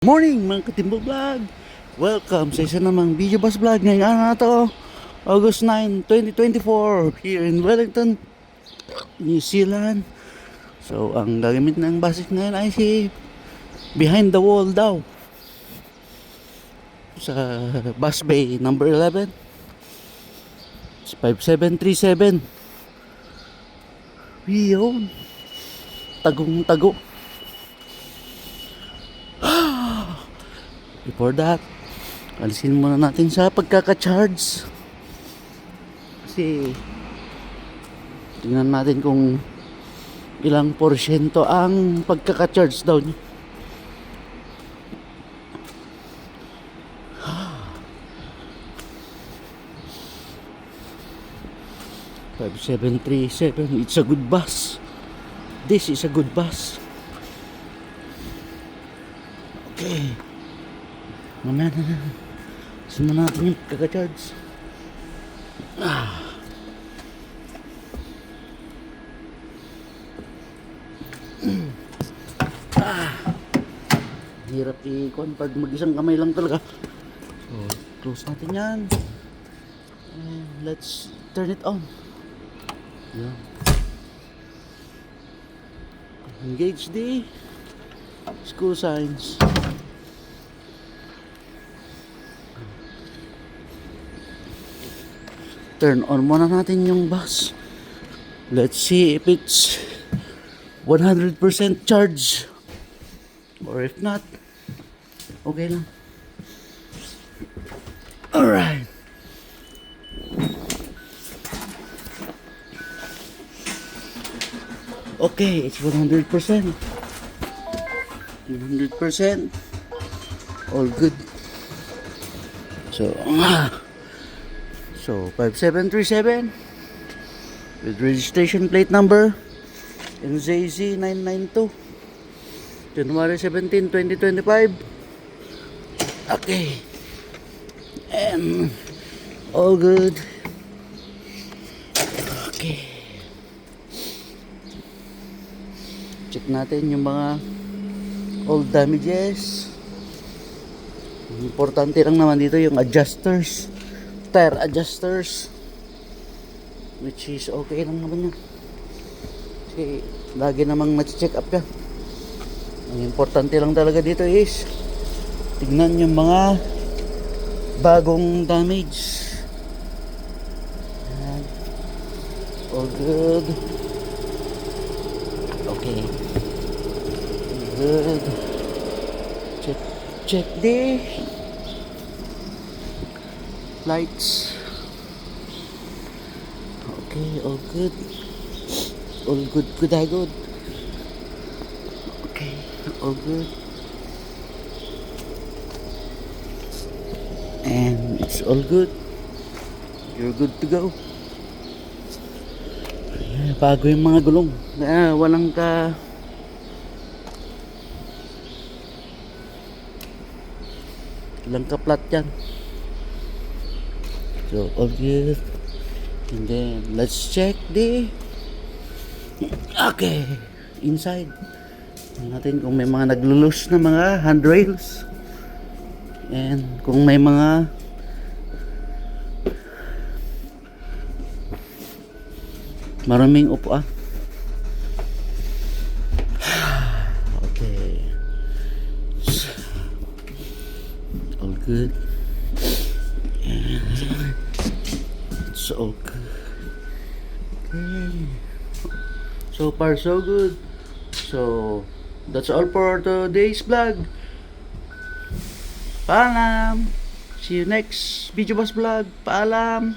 Morning mga Katimbo Vlog! Welcome sa isa namang Video Bus Vlog ngayong araw na to, August 9, 2024 here in Wellington, New Zealand. So ang gagamit ng buses ngayon ay si Behind the Wall daw sa bus bay number 11. It's 5737. Yun, tagong-tago. Before that, alisin muna natin sa pagkaka-charge. Kasi tingnan natin kung ilang porsyento ang pagkaka-charge daw niya. Five, 737. It's a good bus. This is a good bus. Okay. Mamaya na. Sino natin yung kaka-charge. Hirap i-con pag mag-isang kamay lang talaga. So, close natin yan. And let's turn it on. Yeah. Engage the school signs. Turn on muna natin yung bus. Let's see if it's 100% charge. Or if not, okay lang. Alright. Okay, it's 100%. 100%. All good. So 5737 with registration plate number NZZ992 January 17, 2025. Okay. And all good. Okay. Check natin yung mga old damages. Importante lang naman dito yung adjusters, tire adjusters, which is okay lang naman yan kasi lagi namang na-check up yan. Ang importante lang talaga dito is tignan yung mga bagong damage. Ayan. All good. Okay, good. Check the lights. Okay, all good. All good, good, good. Okay, all good. And it's all good. You're good to go. Bago yung mga gulong. Walang plat yan. So all good. And then let's check the inside. Tingnan natin kung may mga naglulus na mga handrails and kung may mga maraming upuan. Okay, all good. It's all good. Okay. So far so good. So that's all for today's vlog. Paalam. See you next Video Bus Vlog. Paalam.